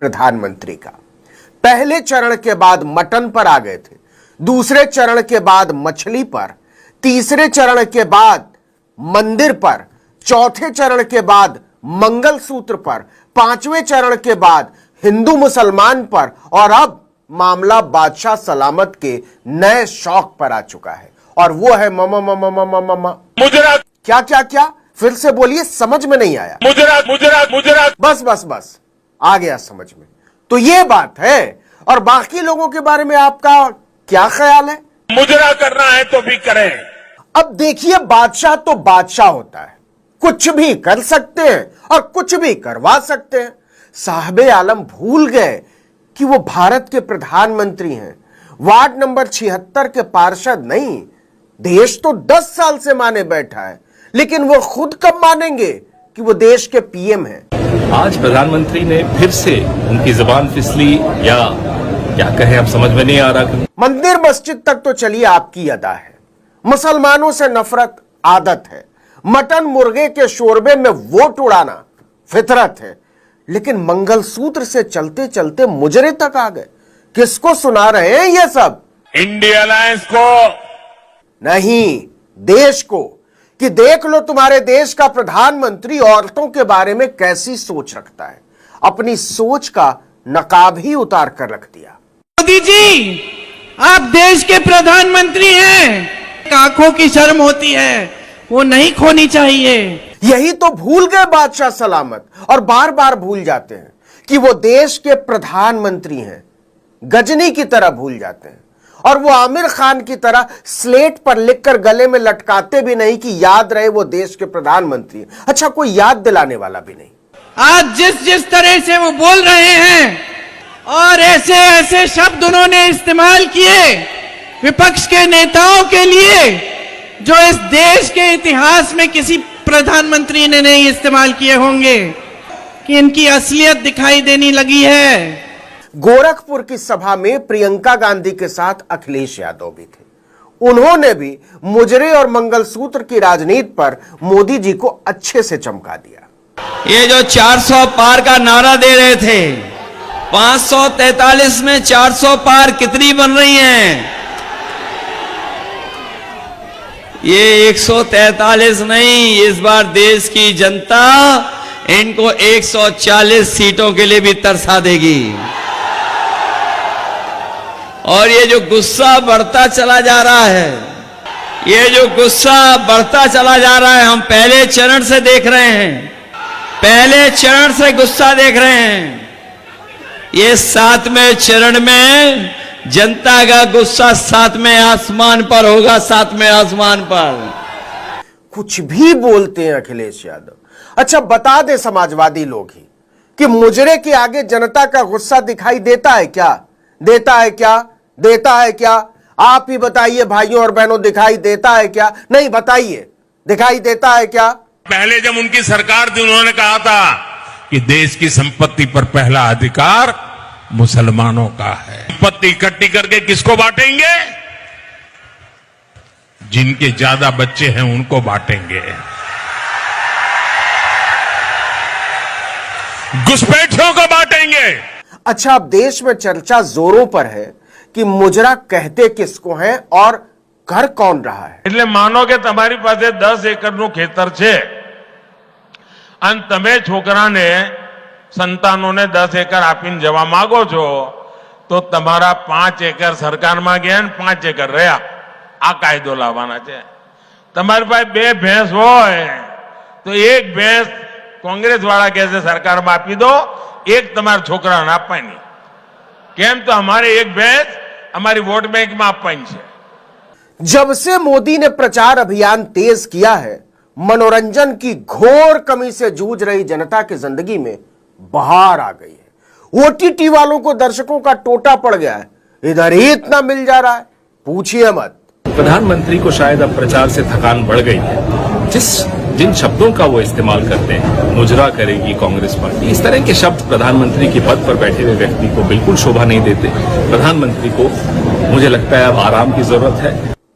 प्रधानमंत्री का। पहले चरण के बाद मटन पर आ गए थे, दूसरे चरण के बाद मछली पर, तीसरे चरण के बाद मंदिर पर, चौथे चरण के बाद मंगलसूत्र पर, पांचवें चरण के बाद हिंदू मुसलमान पर, और अब मामला बादशाह सलामत के नए शौक पर आ चुका है, और वो है गुजरात। क्या क्या क्या, फिर से बोलिए, समझ में नहीं आया। गुजरात। बस आ गया समझ में। तो ये बात है, और बाकी लोगों के बारे में आपका क्या ख्याल है? मुजरा करना है तो भी करें। अब देखिए, बादशाह तो बादशाह होता है, कुछ भी कर सकते हैं और कुछ भी करवा सकते हैं। साहबे आलम भूल गए कि वो भारत के प्रधानमंत्री हैं, वार्ड नंबर 76 के पार्षद नहीं। देश तो 10 साल से माने बैठा है, लेकिन वो खुद कब मानेंगे कि वो देश के पीएम हैं? आज प्रधानमंत्री ने फिर से उनकी जुबान फिसली, या क्या कहें, अब समझ में नहीं आ रहा। मंदिर मस्जिद तक तो चलिए आपकी अदा है, मुसलमानों से नफरत आदत है, मटन मुर्गे के शोरबे में वोट उड़ाना फितरत है, लेकिन मंगलसूत्र से चलते चलते मुजरे तक आ गए। किसको सुना रहे हैं ये सब? इंडिया अलायंस को नहीं, देश को, कि देख लो तुम्हारे देश का प्रधानमंत्री औरतों के बारे में कैसी सोच रखता है। अपनी सोच का नकाब ही उतार कर रख दिया। मोदी जी, आप देश के प्रधानमंत्री हैं, आंखों की शर्म होती है, वो नहीं खोनी चाहिए। यही तो भूल गए बादशाह सलामत, और बार बार भूल जाते हैं कि वो देश के प्रधानमंत्री हैं। गजनी की तरह भूल जाते हैं, और वो आमिर खान की तरह स्लेट पर लिखकर गले में लटकाते भी नहीं कि याद रहे वो देश के प्रधानमंत्री हैं। अच्छा, कोई याद दिलाने वाला भी नहीं। आज जिस तरह से वो बोल रहे हैं और ऐसे ऐसे शब्द उन्होंने इस्तेमाल किए विपक्ष के नेताओं के लिए, जो इस देश के इतिहास में किसी प्रधानमंत्री ने नहीं इस्तेमाल किए होंगे, कि इनकी असलियत दिखाई देने लगी है। गोरखपुर की सभा में प्रियंका गांधी के साथ अखिलेश यादव भी थे। उन्होंने भी मुजरे और मंगलसूत्र की राजनीति पर मोदी जी को अच्छे से चमका दिया। ये जो 400 पार का नारा दे रहे थे, 543 में 400 पार कितनी बन रही हैं? ये 143 नहीं, इस बार देश की जनता इनको 140 सीटों के लिए भी तरसा देगी। और ये जो गुस्सा बढ़ता चला जा रहा है, ये जो गुस्सा बढ़ता चला जा रहा है, हम पहले चरण से देख रहे हैं, पहले चरण से गुस्सा देख रहे हैं। ये 7वें चरण में जनता का गुस्सा 7वें आसमान पर होगा, 7वें आसमान पर। कुछ भी बोलते हैं अखिलेश यादव। अच्छा, बता दे समाजवादी लोग ही कि मुजरे के आगे जनता का गुस्सा दिखाई देता है क्या? देता है क्या? देता है क्या? आप ही बताइए भाइयों और बहनों, दिखाई देता है क्या? नहीं, बताइए, दिखाई देता है क्या? पहले जब उनकी सरकार थी, उन्होंने कहा था कि देश की संपत्ति पर पहला अधिकार मुसलमानों का है। संपत्ति इकट्ठी करके किसको बांटेंगे? जिनके ज्यादा बच्चे हैं उनको बांटेंगे। घुसपैठियों को बांटेंगे। अच्छा, अब देश में चर्चा जोरों पर है कि मुजरा कहते किसको हैं और कर कौन रहा है। એટલે માનો કે તમારી પાસે 10 એકરનું ખેતર છે અને તમે છોકરાને સંતાનોને 10 એકર આપીને જવા માંગો છો, તો તમારા 5 એકર સરકારમાં ગયા ને 5 એકર રહ્યા, આ કાયદો લાવવાના છે। તમારી પાસે 2 ભેંસ હોય તો એક ભેંસ કોંગ્રેસ વાળા કહે છે સરકારમાં આપી દો, એક તમારા છોકરાને આપવાની। કેમ? તો અમારે એક ભેંસ અમારી વોટ બેંકમાં આપવાની છે। जब से मोदी ने प्रचार अभियान तेज किया है, मनोरंजन की घोर कमी से जूझ रही जनता की जिंदगी में बहार आ गई है। ओटीटी वालों को दर्शकों का टोटा पड़ गया है, इधर ही इतना मिल जा रहा है, पूछिए मत। प्रधानमंत्री को शायद अब प्रचार से थकान बढ़ गई है। जिन शब्दों का वो इस्तेमाल करते हैं, मुजरा करेगी कांग्रेस पार्टी, इस तरह के शब्द प्रधानमंत्री के पद पर बैठे हुए व्यक्ति को बिल्कुल शोभा नहीं देते। प्रधानमंत्री को मुझे लगता है अब आराम की जरूरत है।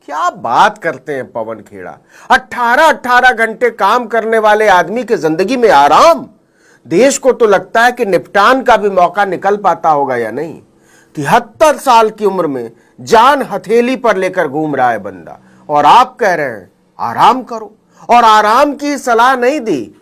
क्या बात करते हैं पवन खेड़ा, 18-18 घंटे काम करने वाले आदमी की जिंदगी में आराम? देश को तो लगता है कि निपटान का भी मौका निकल पाता होगा या नहीं। 73 साल की उम्र में जान हथेली पर लेकर घूम रहा है बंदा, और आप कह रहे हैं आराम करो, और आराम की सलाह नहीं दी।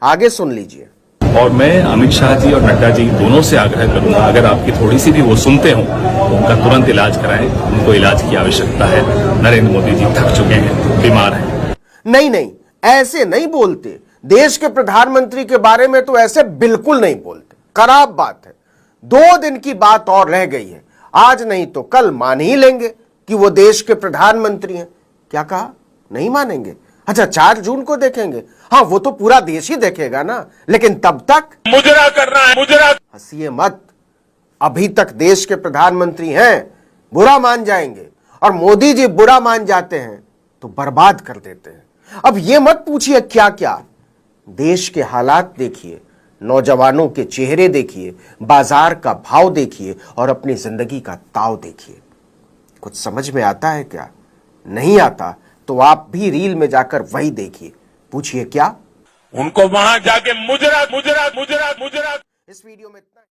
आगे सुन लीजिए। और मैं अमित शाह जी और नड्डा जी दोनों से आग्रह करूंगा, अगर आपकी थोड़ी सी भी वो सुनते हो तो उनका तुरंत इलाज कराएं। उनको इलाज की आवश्यकता है। नरेंद्र मोदी जी थक चुके हैं, बीमार हैं। नहीं नहीं, ऐसे नहीं बोलते। देश के प्रधानमंत्री के बारे में तो ऐसे बिल्कुल नहीं बोलते। खराब बात है। 2 दिन की बात और रह गई है। आज नहीं तो कल मान ही लेंगे कि वो देश के प्रधानमंत्री हैं। क्या कहा? नहीं मानेंगे? अच्छा, 4 जून को देखेंगे। हाँ, वो तो पूरा देश ही देखेगा ना, लेकिन तब तक मुजरा करना है, मुजरा। हंसिए मत। अभी तक देश के प्रधानमंत्री हैं, बुरा मान जाएंगे, और मोदी जी बुरा मान जाते हैं तो बर्बाद कर देते हैं। अब ये मत पूछिए क्या क्या, देश के हालात देखिए, नौजवानों के चेहरे देखिए, बाजार का भाव देखिए, और अपनी जिंदगी का ताव देखिए। कुछ समझ में आता है क्या? नहीं आता तो आप भी रील में जाकर वही देखिए। पूछिए क्या? उनको वहां जाके मुजरा मुजरा मुजरा मुजरा। इस वीडियो में